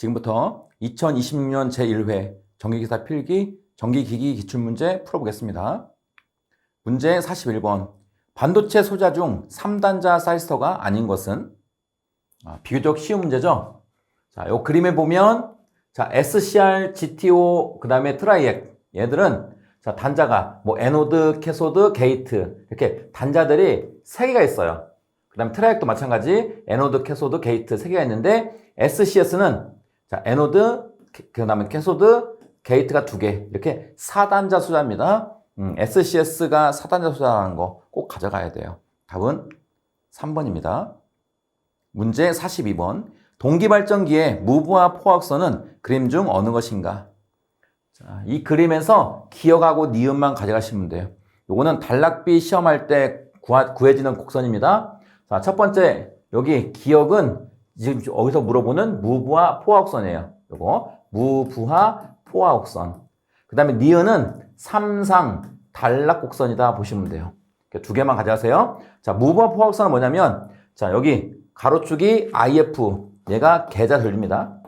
지금부터 2026년 제1회 전기기사 필기 전기기기 기출문제 풀어보겠습니다. 문제 41번. 반도체 소자 중 3단자 사이스터가 아닌 것은? 비교적 쉬운 문제죠. 자, 요 그림에 보면 자, SCR, GTO, 그 다음에 트라이액 얘들은 자, 단자가 뭐 에노드, 캐소드, 게이트 이렇게 단자들이 3개가 있어요. 그 다음에 트라이액도 마찬가지 에노드, 캐소드, 게이트 3개가 있는데 SCS는 자, 에노드, 그 다음에 캐소드, 게이트가 2개 이렇게 4단자 소자입니다. SCS가 4단자 소자라는 거 꼭 가져가야 돼요. 답은 3번입니다. 문제 42번. 동기발전기의 무브와 포악선은 그림 중 어느 것인가? 자, 이 그림에서 기억하고 니은만 가져가시면 돼요. 요거는 단락비 시험할 때 구해지는 곡선입니다. 자, 첫 번째 여기 기억은 지금 어디서 물어보는 무브와 포악선이에요. 요거 무브와 포악선. 그 다음에 니은은 삼상 단락곡선이다 보시면 돼요. 2개만 가져가세요. 자, 무브와 포악선은 뭐냐면 자, 여기 가로축이 IF 얘가 계자 전류입니다.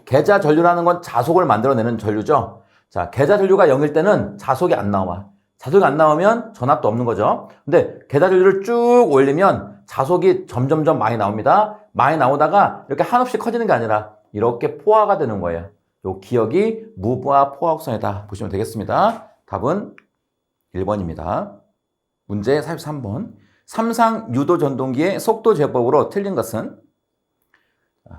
계자 전류라는 건 자속을 만들어내는 전류죠. 자, 계자 전류가 0일 때는 자속이 안 나와. 자속이 안 나오면 전압도 없는 거죠. 근데 계자 전류를 쭉 올리면 자속이 점점점 많이 나옵니다. 많이 나오다가 이렇게 한없이 커지는 게 아니라 이렇게 포화가 되는 거예요. 요 기억이 무브와 포화곡선이다 보시면 되겠습니다. 답은 1번입니다. 문제 43번. 삼상 유도 전동기의 속도 제어법으로 틀린 것은?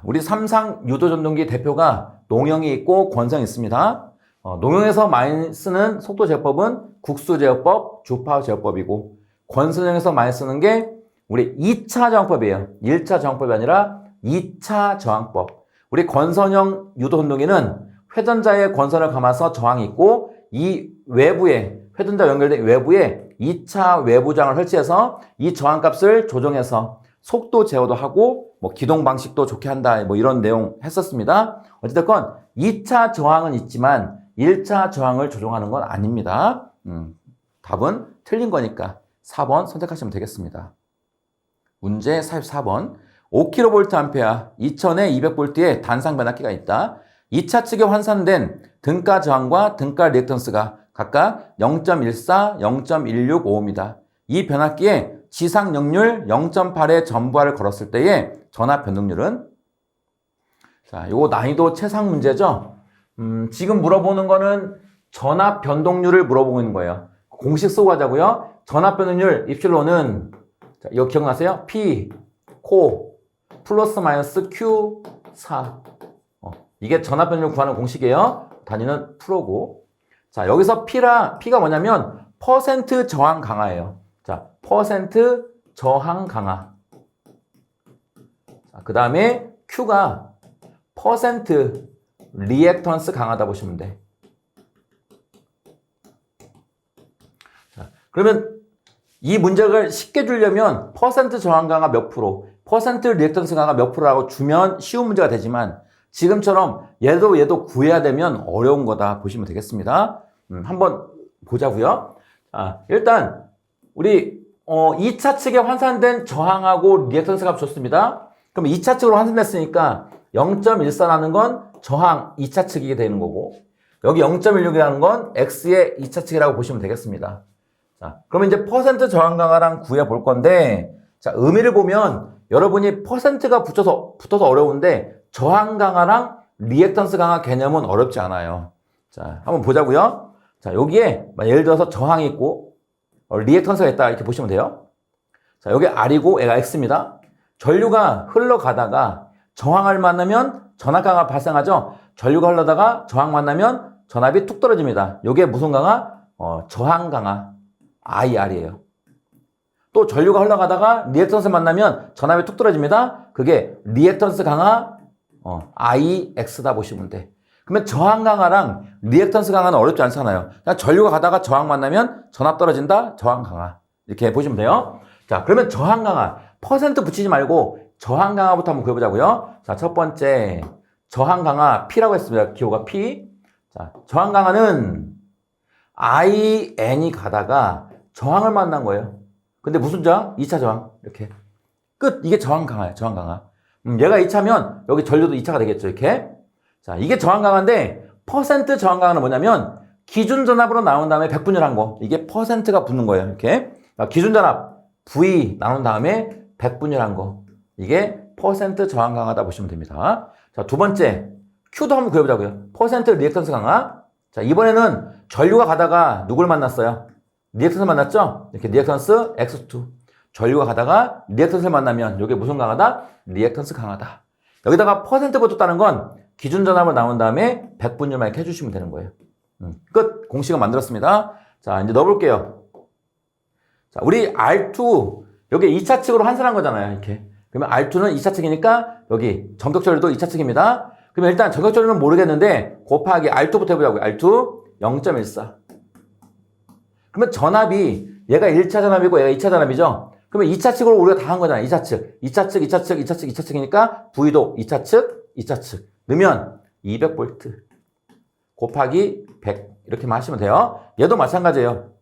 우리 삼상 유도 전동기 대표가 농형이 있고 권성이 있습니다. 농형에서 많이 쓰는 속도 제어법은 국수 제어법, 주파 제어법이고 권선형에서 많이 쓰는 게 우리 2차 저항법이에요. 1차 저항법이 아니라 2차 저항법. 우리 권선형 유도 전동기는 회전자의 권선을 감아서 저항이 있고 이 외부에 회전자 연결된 외부에 2차 외부 저항을 설치해서 이 저항값을 조정해서 속도 제어도 하고 뭐 기동 방식도 좋게 한다 뭐 이런 내용 했었습니다. 어찌됐건 2차 저항은 있지만 1차 저항을 조정하는 건 아닙니다. 답은 틀린 거니까 4번 선택하시면 되겠습니다. 문제 44번. 5kVA 2000에 200V의 단상 변압기가 있다. 2차 측에 환산된 등가 저항과 등가 리액턴스가 각각 0.14, 0.165입니다. 이 변압기에 지상 역률 0.8의 전부하를 걸었을 때의 전압 변동률은? 자, 요거 난이도 최상 문제죠? 지금 물어보는 거는 전압 변동률을 물어보고 있는 거예요. 공식 쓰고 가자고요. 전압 변동률 입실로는 자, 이거 기억나세요? P, 코, 플러스 마이너스 Q, 4. 이게 전압 변동률 구하는 공식이에요. 단위는 프로고. 자, 여기서 P가 뭐냐면 퍼센트 저항 강화예요. 자, 퍼센트 저항 강화. 그 다음에 Q가 퍼센트 리액턴스 강하다 보시면 돼. 자, 그러면 이 문제를 쉽게 주려면 퍼센트 저항 강화 몇 프로, 퍼센트 리액턴스 강화 몇 프로라고 주면 쉬운 문제가 되지만 지금처럼 얘도 구해야 되면 어려운 거다 보시면 되겠습니다. 한번 보자고요. 일단 우리 2차 측에 환산된 저항하고 리액턴스 값 줬습니다. 그럼 2차 측으로 환산됐으니까 0.14라는 건 저항 2차 측이게 되는 거고 여기 0.16이라는 건 X의 2차 측이라고 보시면 되겠습니다. 자, 그러면 이제 퍼센트 저항 강화랑 구해 볼 건데 자, 의미를 보면 여러분이 퍼센트가 붙어서 어려운데 저항 강화랑 리액턴스 강화 개념은 어렵지 않아요. 자, 한번 보자고요. 자, 여기에 예를 들어서 저항이 있고 리액턴스가 있다 이렇게 보시면 돼요. 자, 여기 R이고 얘가 X입니다. 전류가 흘러가다가 저항을 만나면 전압 강화 발생하죠. 전류가 흘러다가 저항 만나면 전압이 툭 떨어집니다. 이게 무슨 강화? 저항 강화 IR이에요. 또 전류가 흘러가다가 리액턴스 만나면 전압이 툭 떨어집니다. 그게 리액턴스 강화 IX다 보시면 돼. 그러면 저항 강화랑 리액턴스 강화는 어렵지 않잖아요. 그냥 전류가 가다가 저항 만나면 전압 떨어진다, 저항 강화. 이렇게 보시면 돼요. 자, 그러면 저항 강화. 퍼센트 붙이지 말고 저항 강화부터 한번 구해보자고요. 자, 첫 번째. 저항 강화 P라고 했습니다. 기호가 P. 자, 저항 강화는 IN이 가다가 저항을 만난 거예요. 근데 무슨 저항? 2차 저항. 이렇게. 끝. 이게 저항 강화예요. 저항 강화. 얘가 2차면 여기 전류도 2차가 되겠죠. 이렇게. 자, 이게 저항강화인데 퍼센트 저항강화는 뭐냐면 기준 전압으로 나온 다음에 백분율한 거. 이게 퍼센트가 붙는 거예요. 이렇게. 기준 전압 V 나눈 다음에 백분율한 거. 이게 퍼센트 저항 강화다 보시면 됩니다. 자, 두 번째 Q도 한번 그려보자고요. 퍼센트 리액턴스 강화. 자, 이번에는 전류가 가다가 누굴 만났어요? 리액턴스 만났죠? 이렇게 리액턴스 X2. 전류가 가다가 리액턴스를 만나면 이게 무슨 강화다? 리액턴스 강화다. 여기다가 퍼센트 붙였다는 건 기준 전압으로 나온 다음에 백분율만 이렇게 해주시면 되는 거예요. 끝. 공식을 만들었습니다. 자, 이제 넣어볼게요. 자, 우리 R2 여기 2차 측으로 환산한 거잖아요. 이렇게. 그러면 R2는 2차 측이니까 여기 전격전류도 2차 측입니다. 그러면 일단 전격전류는 모르겠는데 곱하기 R2부터 해보자고요. R2 0.14. 그러면 전압이 얘가 1차 전압이고 얘가 2차 전압이죠. 그러면 2차 측으로 우리가 다 한 거잖아요. 2차 측. 2차 측, 2차 측, 2차 측, 2차 측이니까 V도 2차 측, 2차 측. 넣으면 200V 곱하기 100 이렇게만 하시면 돼요. 얘도 마찬가지예요.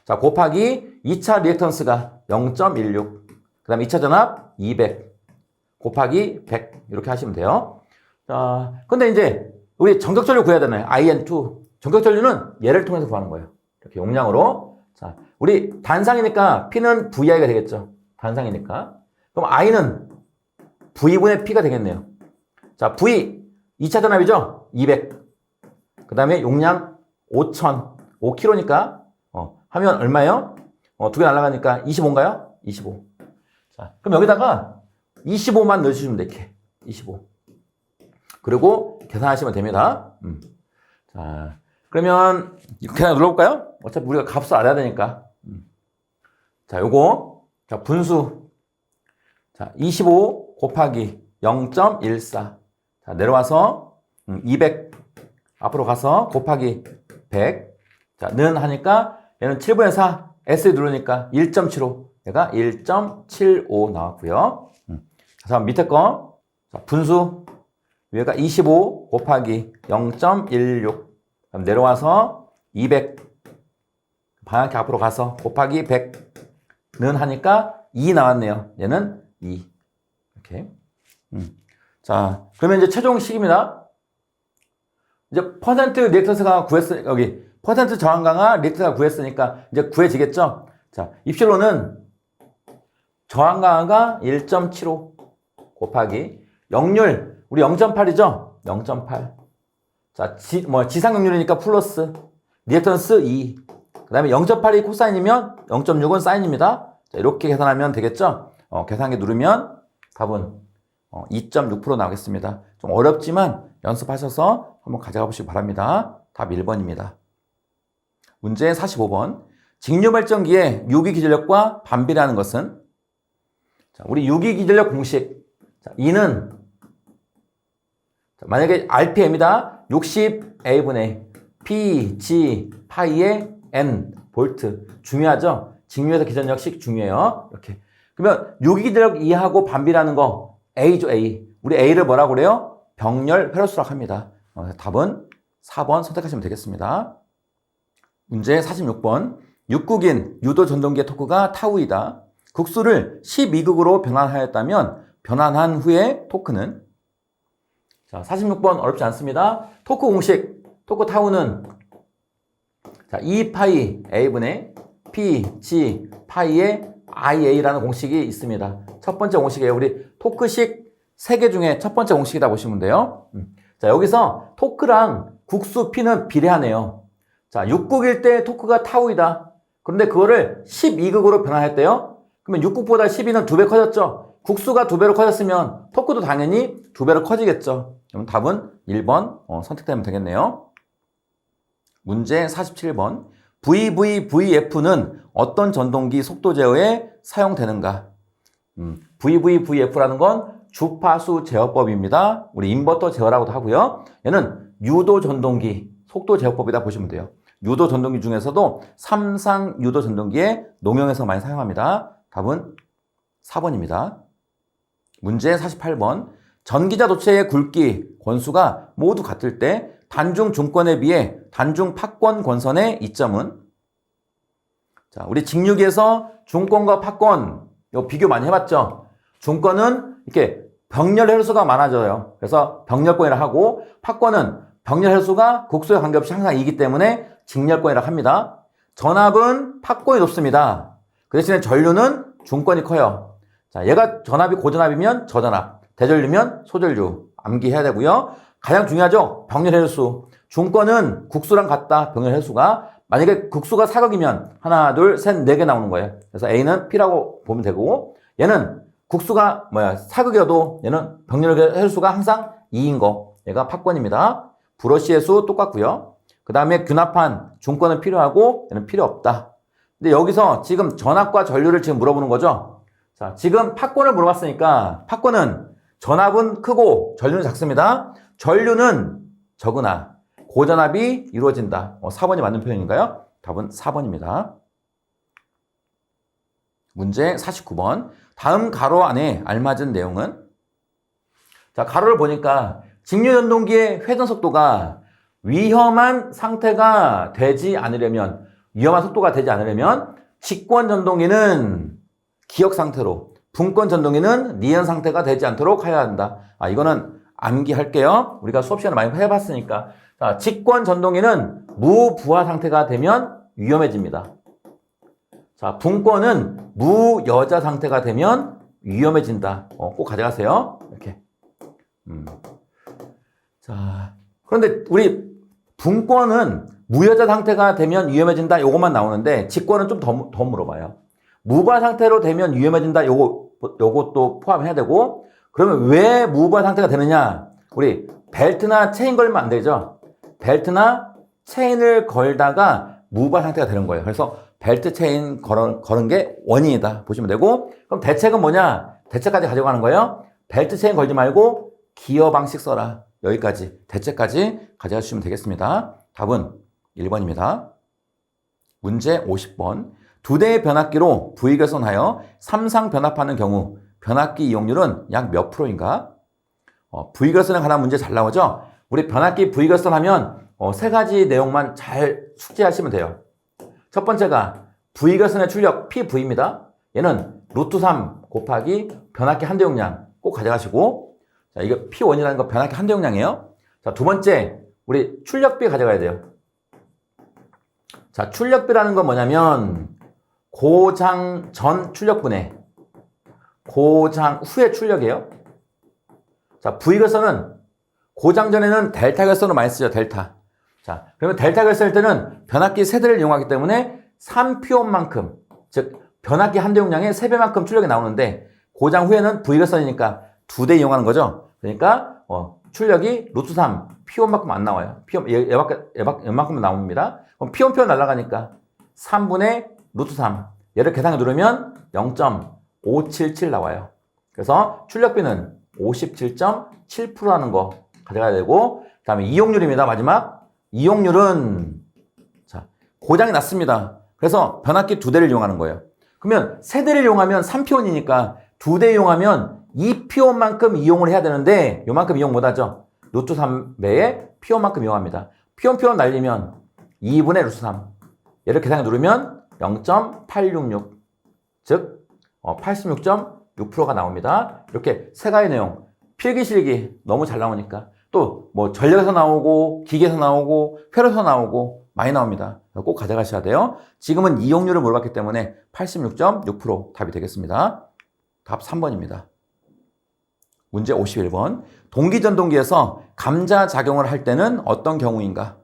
자, 곱하기 2차 리액턴스가 0.16 그 다음에 2차 전압 200 곱하기 100 이렇게 하시면 돼요. 자, 근데 이제 우리 전격전류 구해야 되나요? IN2 전격전류는 얘를 통해서 구하는 거예요. 이렇게 용량으로. 자, 우리 단상이니까 P는 VI가 되겠죠. 단상이니까. 그럼 I는 V분의 P가 되겠네요. 자, V 2차 전압이죠? 200 그 다음에 용량 5000 5kg니까 하면 얼마예요? 두 개 날아가니까 25인가요? 25. 자, 그럼 여기다가 25만 넣어주시면 돼. 이렇게. 25. 그리고 계산하시면 됩니다. 자, 그러면 계산 눌러볼까요? 어차피 우리가 값을 알아야 되니까. 자, 요거. 자, 분수. 자, 25 곱하기 0.14. 자, 내려와서 200 앞으로 가서 곱하기 100. 자, 는 하니까 얘는 7분의 4. S 누르니까 1.75. 얘가 1.75 나왔고요. 자, 밑에 거. 자, 분수. 위에가 25 곱하기 0.16. 그럼 내려와서 200. 방향키 앞으로 가서 곱하기 100. 는 하니까 2 나왔네요. 얘는 2. 이렇게. 자, 그러면 이제 최종식입니다. 이제 퍼센트 리액턴스가 구했으니까, 여기, 퍼센트 저항 강화 리액턴스가 구했으니까 이제 구해지겠죠? 자, 입실로는 저항 강화가 1.75 곱하기 역률, 우리 0.8이죠? 0.8. 자, 지상 역률이니까 플러스, 리액턴스 2. 그 다음에 0.8이 코사인이면 0.6은 사인입니다. 자, 이렇게 계산하면 되겠죠? 계산기 누르면 답은 2.6% 나오겠습니다. 좀 어렵지만 연습하셔서 한번 가져가 보시기 바랍니다. 답 1번입니다. 문제 45번. 직류발전기의 유기기전력과 반비례하는 것은? 자, 우리 유기기전력 공식. 자, E는 자, 만약에 RPM이다. 60A분의 P, G, 파이의 N, 볼트. 중요하죠? 직류에서 기전력식 중요해요. 이렇게. 그러면 유기기전력 E하고 반비례하는 거 A죠, A. 우리 A를 뭐라고 그래요? 병렬 회로수라고 합니다. 답은 4번 선택하시면 되겠습니다. 문제 46번. 6국인 유도 전동기의 토크가 타우이다. 국수를 12국으로 변환하였다면 변환한 후에 토크는? 자, 46번 어렵지 않습니다. 토크 공식. 토크 타우는 자, 2파이 A분의 P, G, 파이의 IA라는 공식이 있습니다. 첫 번째 공식이에요. 우리 토크식 3개 중에 첫 번째 공식이다 보시면 돼요. 자, 여기서 토크랑 국수 P는 비례하네요. 자, 6국일 때 토크가 타우이다. 그런데 그거를 12국으로 변환했대요. 그러면 6국보다 12는 2배 커졌죠. 국수가 2배로 커졌으면 토크도 당연히 2배로 커지겠죠. 그럼 답은 1번 선택되면 되겠네요. 문제 47번. VVVF는 어떤 전동기 속도 제어에 사용되는가? VVVF라는 건 주파수 제어법입니다. 우리 인버터 제어라고도 하고요. 얘는 유도 전동기 속도 제어법이다 보시면 돼요. 유도 전동기 중에서도 삼상 유도 전동기에 농용에서 많이 사용합니다. 답은 4번입니다. 문제 48번. 전기자 도체의 굵기, 권수가 모두 같을 때 단중 중권에 비해 단중 팍권 권선의 이점은? 자, 우리 직류기에서 중권과 팍권 요 비교 많이 해봤죠? 중권은 이렇게 병렬 혈수가 많아져요. 그래서 병렬권이라 하고 팥권은 병렬 혈수가 국소에 관계없이 항상 2이기 때문에 직렬권이라 합니다. 전압은 팥권이 높습니다. 그 대신에 전류는 중권이 커요. 자, 얘가 전압이 고전압이면 저전압, 대전류면 소전류 암기해야 되고요. 가장 중요하죠. 병렬 혈수. 중권은 국수랑 같다. 병렬 혈수가. 만약에 국수가 사각이면 하나, 둘, 셋, 네 개 나오는 거예요. 그래서 A는 P라고 보면 되고 얘는 국수가 사극이어도 얘는 병렬 혈수가 항상 2인 거. 얘가 팥권입니다. 브러쉬의 수 똑같고요. 그 다음에 균합한 중권은 필요하고 얘는 필요 없다. 근데 여기서 지금 전압과 전류를 지금 물어보는 거죠. 자, 지금 팥권을 물어봤으니까 팥권은 전압은 크고 전류는 작습니다. 전류는 적으나 고전압이 이루어진다. 4번이 맞는 표현인가요? 답은 4번입니다. 문제 49번. 다음 가로 안에 알맞은 내용은? 자, 가로를 보니까 직류전동기의 회전 속도가 위험한 상태가 되지 않으려면, 위험한 속도가 되지 않으려면 직권 전동기는 기역 상태로, 분권 전동기는 니은 상태가 되지 않도록 해야 한다. 이거는 암기할게요. 우리가 수업 시간에 많이 해봤으니까. 자, 직권 전동기는 무부하 상태가 되면 위험해집니다. 자, 분권은 무여자 상태가 되면 위험해진다. 꼭 가져가세요. 이렇게. 자, 그런데 우리 분권은 무여자 상태가 되면 위험해진다. 요것만 나오는데 직권은 좀 더 물어봐요. 무부하 상태로 되면 위험해진다. 요것도 포함해야 되고, 그러면 왜 무부하 상태가 되느냐? 우리 벨트나 체인 걸면 안 되죠. 벨트나 체인을 걸다가 무부하 상태가 되는 거예요. 그래서 벨트 체인 걸은 게 원인이다 보시면 되고, 그럼 대책은 뭐냐? 대책까지 가져가는 거예요. 벨트 체인 걸지 말고 기어 방식 써라. 여기까지 대책까지 가져가 주시면 되겠습니다. 답은 1번입니다. 문제 50번. 두 대의 변압기로 V결선하여 3상 변압하는 경우 변압기 이용률은 약 몇 프로인가? V결선에 관한 문제 잘 나오죠? 우리 변압기 V결선하면 세 가지 내용만 잘 숙지하시면 돼요. 첫 번째가 V결선의 출력 PV입니다. 얘는 루트 3 곱하기 변압기 한대용량 꼭 가져가시고, 자, 이거 P1이라는 거 변압기 한대용량이에요. 자, 두 번째, 우리 출력비 가져가야 돼요. 자, 출력비라는 건 뭐냐면 고장 전 출력분의 고장 후의 출력이에요. 자, V결선은 고장 전에는 델타 결선으로 많이 쓰죠. 델타. 자, 그러면 델타 결선일 때는 변압기 세대를 이용하기 때문에 3P온만큼, 즉 변압기 한대용량의 3배만큼 출력이 나오는데 고장 후에는 V결선이니까 2대 이용하는 거죠. 그러니까 출력이 루트 3 P온만큼 안 나와요. 얘만큼만 나옵니다. 그럼 P온 표현 날아가니까 3분의 루트 3. 얘를 계산해 누르면 0.577 나와요. 그래서 출력비는 57.7%라는 거 가져가야 되고, 그 다음에 이용률입니다. 마지막. 이용률은, 자, 고장이 났습니다. 그래서 변압기 2대를 이용하는 거예요. 그러면 3대를 이용하면 3P온이니까 2대 이용하면 2P온만큼 이용을 해야 되는데 요만큼 이용 못하죠. 루트 3배에 P온만큼 이용합니다. P온 날리면 2분의 루트 3. 얘를 계산해 누르면 0.866, 즉 86.6%가 나옵니다. 이렇게 세 가지 내용, 필기실기 너무 잘 나오니까 또 뭐 전력에서 나오고 기계에서 나오고 회로에서 나오고 많이 나옵니다. 꼭 가져가셔야 돼요. 지금은 이용률을 물어봤기 때문에 86.6% 답이 되겠습니다. 답 3번입니다. 문제 51번. 동기전동기에서 감자작용을 할 때는 어떤 경우인가?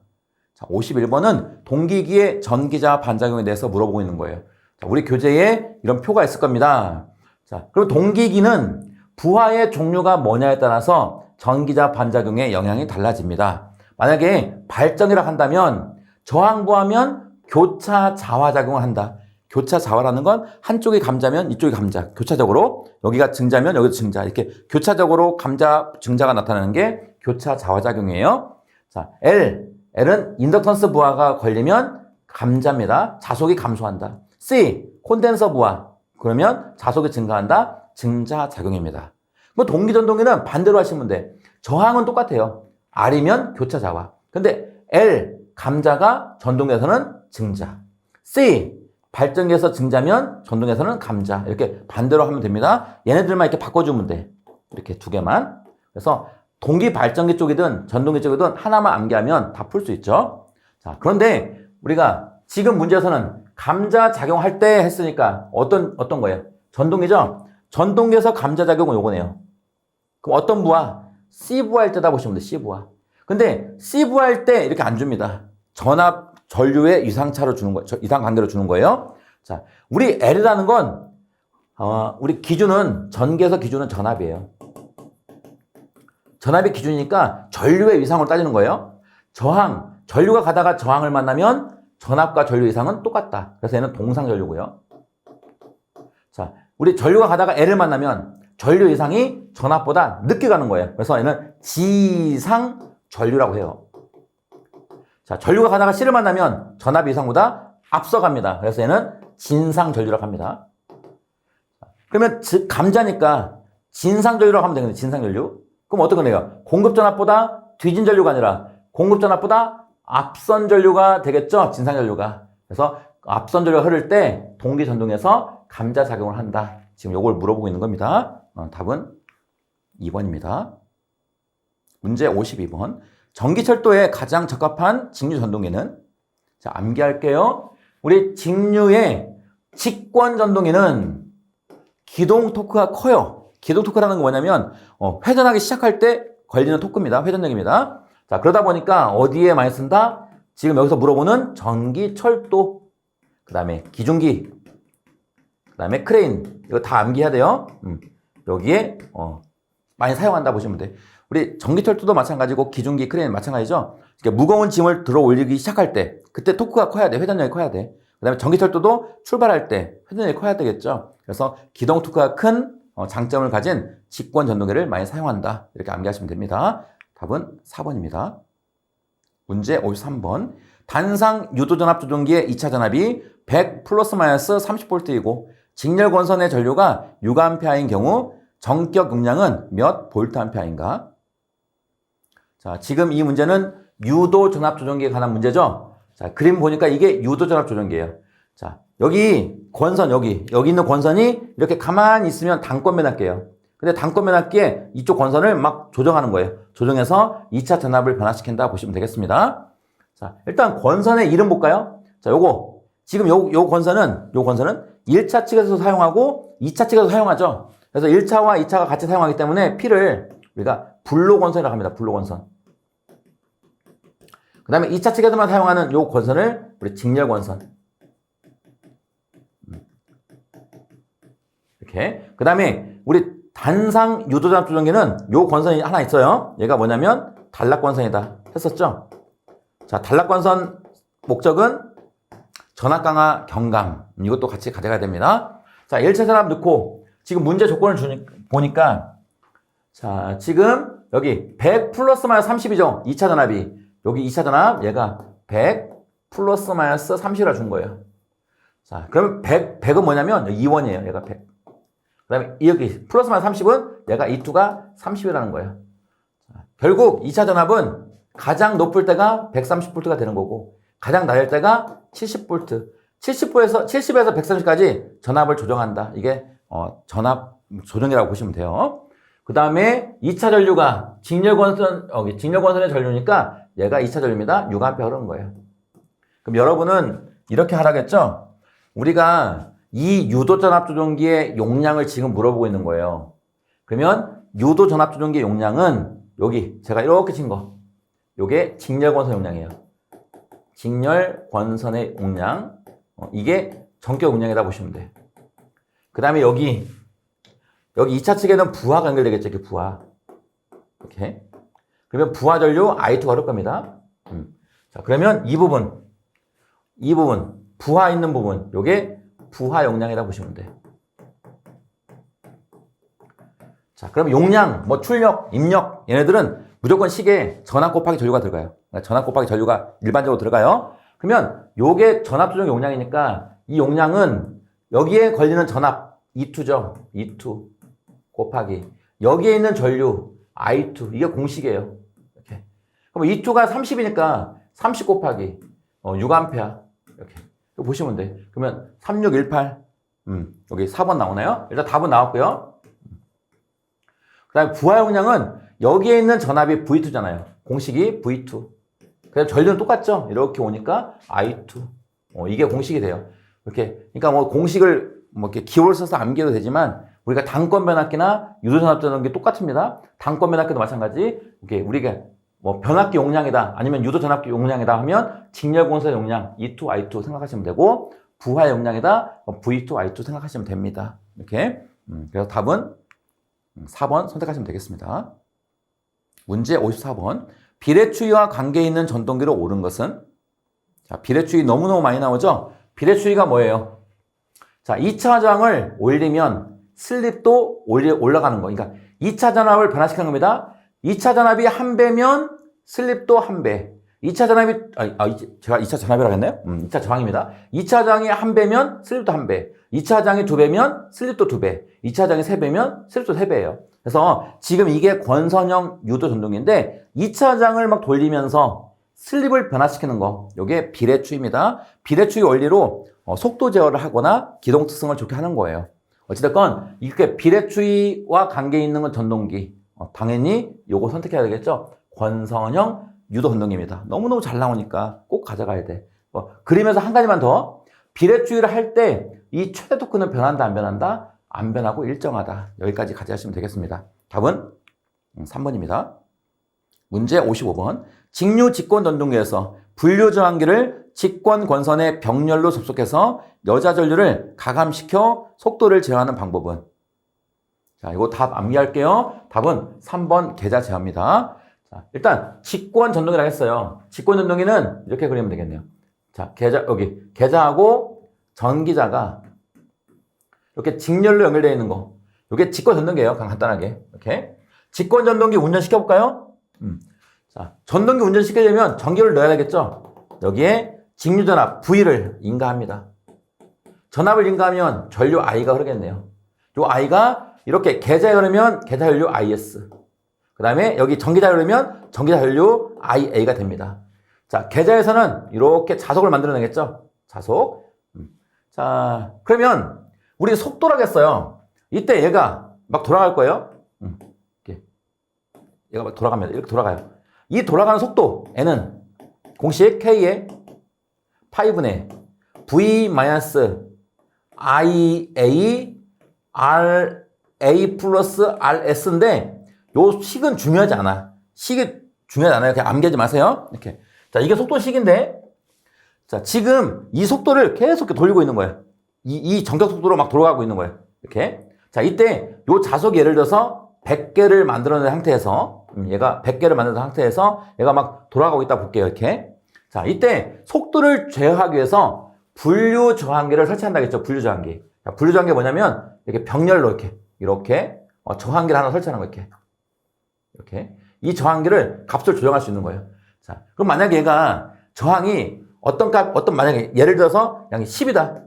자, 51번은 동기기의 전기자 반작용에 대해서 물어보고 있는 거예요. 자, 우리 교재에 이런 표가 있을 겁니다. 자, 그리고 동기기는 부하의 종류가 뭐냐에 따라서 전기자 반작용의 영향이 달라집니다. 만약에 발전이라고 한다면 저항부하면 교차 자화작용을 한다. 교차 자화라는 건 한쪽이 감자면 이쪽이 감자. 교차적으로 여기가 증자면 여기도 증자. 이렇게 교차적으로 감자, 증자가 나타나는 게 교차 자화작용이에요. 자, L은 인덕턴스 부하가 걸리면 감자입니다. 자속이 감소한다. C, 콘덴서 부하. 그러면 자속이 증가한다. 증자작용입니다. 뭐 동기전동기는 반대로 하시면 돼. 저항은 똑같아요. R이면 교차 자화. 근데 L, 감자가 전동에서는 증자. C, 발전기에서 증자면 전동에서는 감자. 이렇게 반대로 하면 됩니다. 얘네들만 이렇게 바꿔주면 돼. 이렇게 두 개만. 그래서 동기 발전기 쪽이든 전동기 쪽이든 하나만 암기하면 다 풀 수 있죠. 자, 그런데 우리가 지금 문제에서는 감자 작용할 때 했으니까 어떤 거예요? 전동기죠? 전동기에서 감자 작용은 요거네요. 그럼 어떤 부하? C부하 할 때다 보시면 돼요. C부하. 근데 C부하 할 때 이렇게 안 줍니다. 전압 전류의 이상차로 주는 거예요. 이상 관계로 주는 거예요. 자, 우리 L이라는 건 우리 기준은 전기에서 기준은 전압이에요. 전압이 기준이니까 전류의 위상으로 따지는 거예요. 저항, 전류가 가다가 저항을 만나면 전압과 전류 이상은 똑같다. 그래서 얘는 동상 전류고요. 자, 우리 전류가 가다가 L을 만나면 전류 이상이 전압보다 늦게 가는 거예요. 그래서 얘는 지상 전류라고 해요. 자, 전류가 가다가 C를 만나면 전압 이상보다 앞서갑니다. 그래서 얘는 진상 전류라고 합니다. 그러면 감자니까 진상 전류라고 하면 되겠네. 진상 전류. 그럼 어떻게 돼요? 공급 전압보다 뒤진 전류가 아니라 공급 전압보다 앞선 전류가 되겠죠? 진상 전류가. 그래서 앞선 전류가 흐를 때 동기 전동에서 감자 작용을 한다. 지금 요걸 물어보고 있는 겁니다. 답은 2번입니다. 문제 52번. 전기철도에 가장 적합한 직류 전동기는? 자, 암기할게요. 우리 직류의 직권 전동기는 기동 토크가 커요. 기동 토크라는 건 뭐냐면 회전하기 시작할 때 걸리는 토크입니다. 회전력입니다. 자, 그러다 보니까 어디에 많이 쓴다? 지금 여기서 물어보는 전기철도, 그 다음에 기중기, 그 다음에 크레인, 이거 다 암기해야 돼요. 여기에 많이 사용한다 보시면 돼. 우리 전기철도도 마찬가지고 기중기, 크레인 마찬가지죠. 그러니까 무거운 짐을 들어 올리기 시작할 때 그때 토크가 커야 돼. 회전력이 커야 돼. 그 다음에 전기철도도 출발할 때 회전력이 커야 되겠죠. 그래서 기동 토크가 큰 장점을 가진 직권 전동기를 많이 사용한다. 이렇게 암기하시면 됩니다. 답은 4번입니다. 문제 53번. 단상 유도전압 조종기의 2차 전압이 100 플러스 마이너스 30V이고 직렬 권선의 전류가 6A인 경우 전격 용량은 몇 볼트암페어인가? 자, 지금 이 문제는 유도전압 조종기에 관한 문제죠. 자, 그림 보니까 이게 유도전압 조종기예요. 자, 여기 권선, 여기 있는 권선이 이렇게 가만히 있으면 단권 면압기예요. 근데 단권 면압기에 이쪽 권선을 막 조정하는 거예요. 조정해서 2차 전압을 변화시킨다 보시면 되겠습니다. 자, 일단 권선의 이름 볼까요? 자, 지금 요 권선은 1차 측에서 사용하고 2차 측에서 사용하죠. 그래서 1차와 2차가 같이 사용하기 때문에 P를 우리가 불로 권선이라고 합니다. 불로 권선. 그 다음에 2차 측에서만 사용하는 요 권선을 우리 직렬 권선. 이렇게. 그 다음에 우리 단상 유도전압 조종기는 요 권선이 하나 있어요. 얘가 뭐냐면 단락권선이다. 했었죠? 자, 단락권선 목적은 전압 강화 경감. 이것도 같이 가져가야 됩니다. 자, 1차 전압 넣고 지금 문제 조건을 보니까 자, 지금 여기 100 플러스 마이너스 30이죠. 2차 전압이. 여기 2차 전압 얘가 100 플러스 마이너스 30이라 준 거예요. 자, 그러면 100은 뭐냐면 2원이에요. 얘가 100. 그 다음에 여기 플러스 마이너스 30은 얘가 E2가 30이라는 거예요. 자, 결국 2차 전압은 가장 높을 때가 130V가 되는 거고 가장 낮을 때가 70V. 70에서 130까지 전압을 조정한다. 이게 전압 조정이라고 보시면 돼요. 그 다음에 2차 전류가 직렬권선의 전류니까 얘가 2차 전류입니다. 6A 흐르는 거예요. 그럼 여러분은 이렇게 하라겠죠? 우리가 이 유도전압 조종기의 용량을 지금 물어보고 있는 거예요. 그러면 유도전압 조종기의 용량은 여기 제가 이렇게 친 거. 요게 직렬권선 용량이에요. 직렬권선의 용량. 이게 전격 용량이다 보시면 돼. 그 다음에 여기 2차 측에는 부하가 연결되겠죠. 이렇게 부하. 이렇게. 그러면 부하 전류 I2가 흐를 겁니다. 자, 그러면 이 부분, 부하 있는 부분, 요게 부하 용량이라고 보시면 돼. 자, 그럼 용량, 출력, 입력, 얘네들은 무조건 식에 전압 곱하기 전류가 들어가요. 그러니까 전압 곱하기 전류가 일반적으로 들어가요. 그러면 요게 전압 조정 용량이니까 이 용량은 여기에 걸리는 전압 E2죠. E2 곱하기 여기에 있는 전류 I2 이게 공식이에요. 이렇게. 그럼 E2가 30이니까 30 곱하기 6A 이렇게 보시면 돼. 그러면 3618 여기 4번 나오나요? 일단 답은 나왔고요. 그 다음에 부하 용량은 여기에 있는 전압이 V2잖아요. 공식이 V2. 그다음 전류는 똑같죠? 이렇게 오니까 I2. 이게 공식이 돼요. 이렇게. 그러니까 뭐 공식을 뭐 이렇게 기호를 써서 암기해도 되지만 우리가 단권 변압기나 유도 전압 전압기 똑같습니다. 단권 변압기도 마찬가지. 이렇게 우리가 뭐 변압기 용량이다 아니면 유도 전압기 용량이다 하면 직렬 공사 용량 E2, I2 생각하시면 되고 부하 용량이다 V2, I2 생각하시면 됩니다. 이렇게. 그래서 답은 4번 선택하시면 되겠습니다. 문제 54번. 비례추위와 관계 있는 전동기로 오른 것은? 자, 비례추위 너무너무 많이 나오죠? 비례추위가 뭐예요? 자, 2차 저항을 올리면 슬립도 올라가는 거. 그러니까 2차 전압을 변화시키는 겁니다. 2차 전압이 1배면 슬립도 1배. 2차 전압이, 제가 2차 전압이라고 했나요? 2차 저항입니다. 2차 저항이 1배면 슬립도 1배. 2차 저항이 2배면 슬립도 2배. 2차 저항이 3배면 슬립도 3배예요. 그래서 지금 이게 권선형 유도 전동기인데 2차 저항을 막 돌리면서 슬립을 변화시키는 거. 이게 비례추위입니다. 비례추위 원리로 속도 제어를 하거나 기동 특성을 좋게 하는 거예요. 어찌됐건 이렇게 비례추위와 관계 있는 건 전동기. 당연히 요거 선택해야 되겠죠. 권선형 유도 전동기입니다. 너무너무 잘 나오니까 꼭 가져가야 돼. 그림에서 한 가지만 더. 비례추위를 할 때 이 최대 토크는 변한다 안 변한다? 안 변하고 일정하다. 여기까지 가져가시면 되겠습니다. 답은 3번입니다. 문제 55번. 직류 직권 전동기에서 분류 저항기를 직권 권선의 병렬로 접속해서 여자 전류를 가감시켜 속도를 제어하는 방법은? 자, 이거 답 암기할게요. 답은 3번 계자 제어입니다. 자, 일단 직권 전동기라고 했어요. 직권 전동기는 이렇게 그리면 되겠네요. 자, 여기 계자하고 전기자가 이렇게 직렬로 연결되어 있는 거. 이게 직권 전동기예요. 간단하게. 이렇게. 직권 전동기 운전시켜 볼까요? 자, 전동기 운전시키려면 전기를 넣어야 되겠죠? 여기에 직류 전압 V를 인가합니다. 전압을 인가하면 전류 I가 흐르겠네요. 요 I가 이렇게 계자에 흐르면 계자 전류 IS. 그 다음에 여기 전기자에 흐르면 전기자 전류 IA가 됩니다. 자, 계자에서는 이렇게 자속을 만들어내겠죠? 자속. 자, 그러면 우리 속도라고 했어요. 이때 얘가 막 돌아갈 거예요. 이렇게. 얘가 막 돌아갑니다. 이렇게 돌아가요. 이 돌아가는 속도 N은 공식 K에 5분의 V-IA RA 플러스 RS인데 요 식은 중요하지 않아. 식이 중요하지 않아요. 그냥 암기하지 마세요. 이렇게. 자, 이게 속도식인데 자, 지금 이 속도를 계속 이렇게 돌리고 있는 거예요. 이 전격 속도로 막 돌아가고 있는 거예요. 이렇게. 자, 이때 요 자석이 예를 들어서 100개를 만들어낸 상태에서 얘가 100개를 만든 상태에서 얘가 막 돌아가고 있다 볼게요. 이렇게. 자, 이때 속도를 제어하기 위해서 분류 저항기를 설치한다겠죠. 분류 저항기. 자, 분류 저항기 뭐냐면 이렇게 병렬로 이렇게 저항기를 하나 설치하는 거 이렇게. 이 저항기를 값을 조정할 수 있는 거예요. 자, 그럼 만약에 얘가 저항이 만약에 예를 들어서 양이 10이다.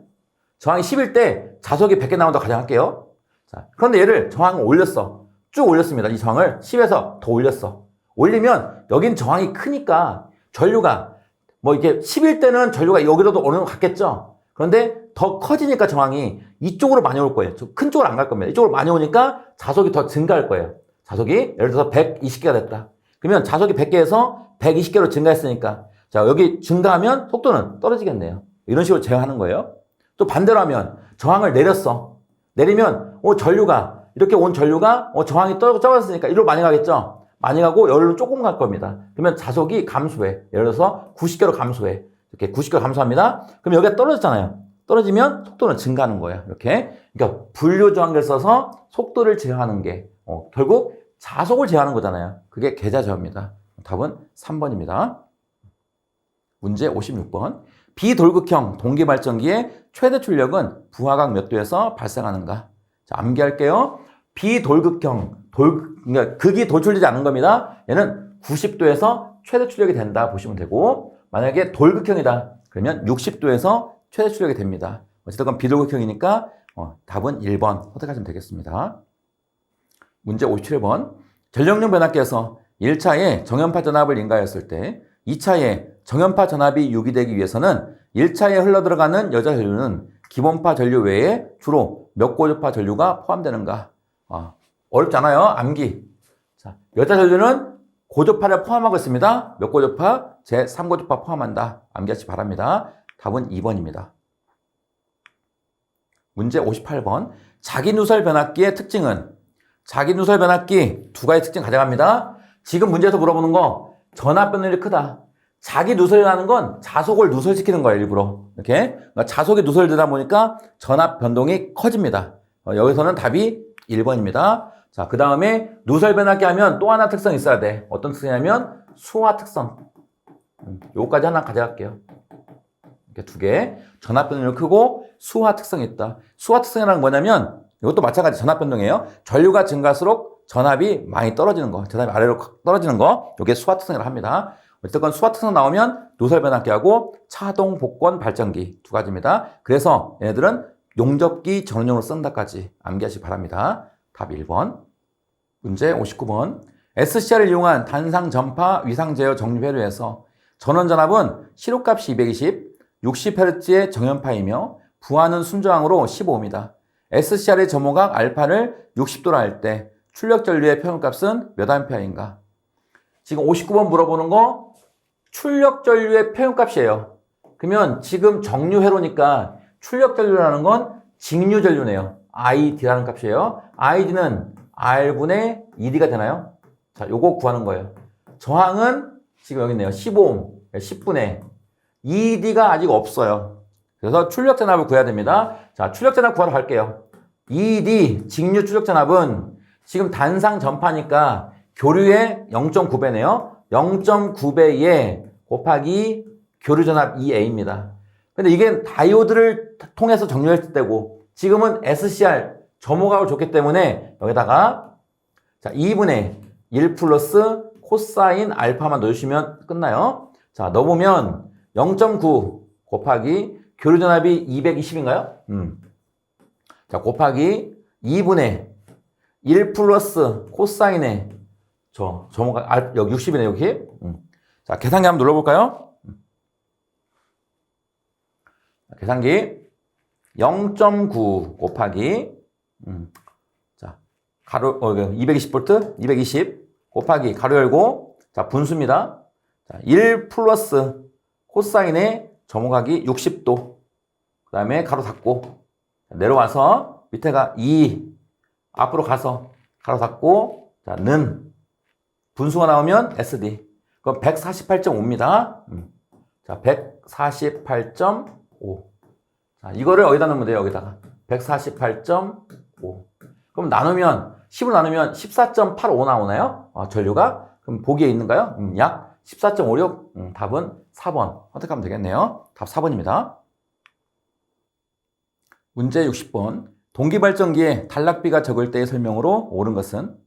저항이 10일 때 자석이 100개 나온다고 가정할게요. 자, 그런데 얘를 저항을 올렸어. 쭉 올렸습니다. 이 저항을 10에서 더 올렸어. 올리면 여긴 저항이 크니까 전류가 뭐 이렇게 10일 때는 전류가 여기로도 어느 정도 갔겠죠. 그런데 더 커지니까 저항이 이쪽으로 많이 올 거예요. 큰 쪽으로 안 갈 겁니다. 이쪽으로 많이 오니까 자석이 더 증가할 거예요. 자석이 예를 들어서 120개가 됐다. 그러면 자석이 100개에서 120개로 증가했으니까 자, 여기 증가하면 속도는 떨어지겠네요. 이런 식으로 제어하는 거예요. 또 반대로 하면 저항을 내렸어. 내리면 전류가 이렇게 온 전류가 저항이 떨어졌으니까 이리로 많이 가겠죠. 많이 가고 여기로 조금 갈 겁니다. 그러면 자석이 감소해. 예를 들어서 90개로 감소해. 이렇게 90개로 감소합니다. 그럼 여기가 떨어졌잖아요. 떨어지면 속도는 증가하는 거예요. 이렇게. 그러니까 분류 저항기를 써서 속도를 제어하는 게 결국 자속을 제어하는 거잖아요. 그게 계자 제어입니다. 답은 3번입니다. 문제 56번. 비돌극형 동기발전기의 최대 출력은 부하각 몇 도에서 발생하는가? 자, 암기할게요. 비돌극형, 그러니까 극이 돌출되지 않은 겁니다. 얘는 90도에서 최대 출력이 된다 보시면 되고, 만약에 돌극형이다. 그러면 60도에서 최대 출력이 됩니다. 어쨌든 비돌극형이니까 답은 1번 선택하시면 되겠습니다. 문제 57번. 전력용 변압기에서 1차에 정연파 전압을 인가했을 때 2차에 정연파 전압이 유기되기 위해서는 1차에 흘러들어가는 여자 전류는 기본파 전류 외에 주로 몇 고주파 전류가 포함되는가? 어렵지 않아요. 암기. 자, 여자 전류는 고조파를 포함하고 있습니다. 몇 고조파? 제3고조파 포함한다. 암기하시 바랍니다. 답은 2번입니다. 문제 58번. 자기 누설 변압기의 특징은? 자기 누설 변압기 두 가지 특징 가져갑니다. 지금 문제에서 물어보는 거 전압 변동이 크다. 자기 누설이라는 건 자속을 누설시키는 거예요, 일부러. 이렇게. 그러니까 자속이 누설되다 보니까 전압 변동이 커집니다. 여기서는 답이 1번입니다. 자, 그 다음에 누설 변압기 하면 또 하나 특성이 있어야 돼. 어떤 특성이냐면 수화 특성. 요거까지 하나 가져갈게요. 이렇게 두 개. 전압 변동이 크고 수화 특성이 있다. 수화 특성이라는 건 뭐냐면 이것도 마찬가지 전압 변동이에요. 전류가 증가할수록 전압이 많이 떨어지는 거. 전압이 아래로 떨어지는 거. 이게 수화 특성이라고 합니다. 어쨌든 수화 특성 나오면 누설 변압기하고 차동 복권 발전기 두 가지입니다. 그래서 얘네들은 용접기 전원용으로 쓴다까지 암기하시기 바랍니다. 답 1번. 문제 59번. SCR을 이용한 단상 전파 위상 제어 정립회로에서 전원 전압은 시로값이 220, 60Hz의 정연파이며 부하는 순저항으로 15입니다. SCR의 점호각 알파를 60도로 할 때 출력 전류의 표현값은 몇 암페어인가? 지금 59번 물어보는 거 출력 전류의 표현값이에요. 그러면 지금 정류 회로니까 출력 전류라는 건 직류 전류네요. ID라는 값이에요. ID는 R분의 ED가 되나요? 자, 요거 구하는 거예요. 저항은 지금 여기 있네요. 15옴, 10분의 ED가 아직 없어요. 그래서 출력 전압을 구해야 됩니다. 자, 출력 전압 구하러 갈게요. ED, 직류 출력 전압은 지금 단상 전파니까 교류의 0.9배네요. 0.9배에 곱하기 교류 전압 2A입니다. 근데 이게 다이오드를 통해서 정류했을 때고 지금은 SCR 점호각을 줬기 때문에 여기다가 자 2분의 1 플러스 코사인 알파만 넣어주시면 끝나요. 자 넣어보면 0.9 곱하기 교류 전압이 220인가요? 자 곱하기 2분의 1 플러스 코사인의 점호각 여기 60이네 여기. 자 계산기 한번 눌러볼까요? 계산기 0.9 곱하기 자 가로 220V 220 곱하기 가로 열고 자 분수입니다. 자, 1 플러스 코사인의 점호각이 60도 그 다음에 가로 닫고 내려와서 밑에가 2 앞으로 가서 가로 닫고 자 는 분수가 나오면 SD 그럼 148.5입니다. 자 148.5 자, 이거를 여기다 넣으면 돼요. 여기다가 148.5 그럼 나누면 10으로 나누면 14.85 나오나요? 전류가? 그럼 보기에 있는가요? 약 14.56 답은 4번 선택하면 되겠네요. 답 4번입니다. 문제 60번 동기발전기에 단락비가 적을 때의 설명으로 옳은 것은?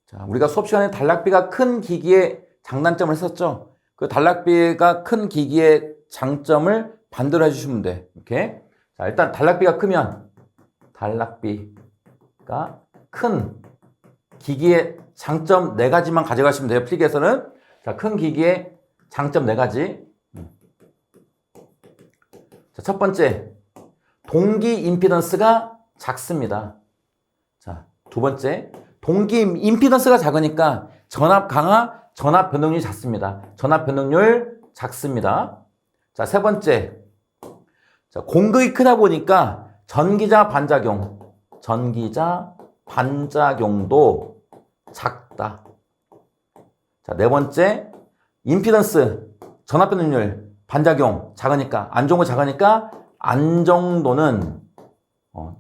자, 우리가 수업 시간에 단락비가 큰 기기의 장단점을 했었죠. 그 단락비가 큰 기기의 장점을 반대로 해주시면 돼. 이렇게. 자, 일단 단락비가 크면 단락비가 큰 기기의 장점 4가지만 가져가시면 돼요. 필기에서는. 자, 큰 기기의 장점 4가지. 자, 첫 번째. 동기 임피던스가 작습니다. 자, 두 번째. 동기 임피던스가 작으니까 전압 강화, 전압 변동률이 작습니다. 전압 변동률 작습니다. 자, 세 번째. 자, 공극이 크다 보니까 전기자 반작용도 작다. 자, 네 번째. 임피던스, 전압 변동률, 반작용 작으니까, 안정도 작으니까 안정도는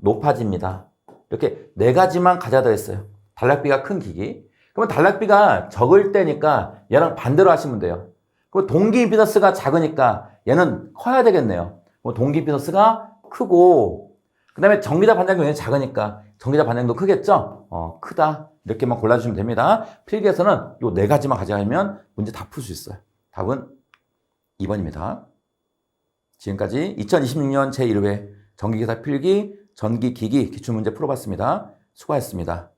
높아집니다. 이렇게 4가지만 가져다 했어요. 단락비가 큰 기기. 그러면 단락비가 적을 때니까 얘랑 반대로 하시면 돼요. 그럼 동기 임피던스가 작으니까 얘는 커야 되겠네요. 동기 임피던스가 크고 그 다음에 전기자 반작용이 작으니까 전기자 반작용도 크겠죠? 크다. 이렇게만 골라주시면 됩니다. 필기에서는 요 4가지만 가져가면 문제 다 풀 수 있어요. 답은 2번입니다. 지금까지 2026년 제1회 전기기사 필기 전기기기 기출문제 풀어봤습니다. 수고하셨습니다.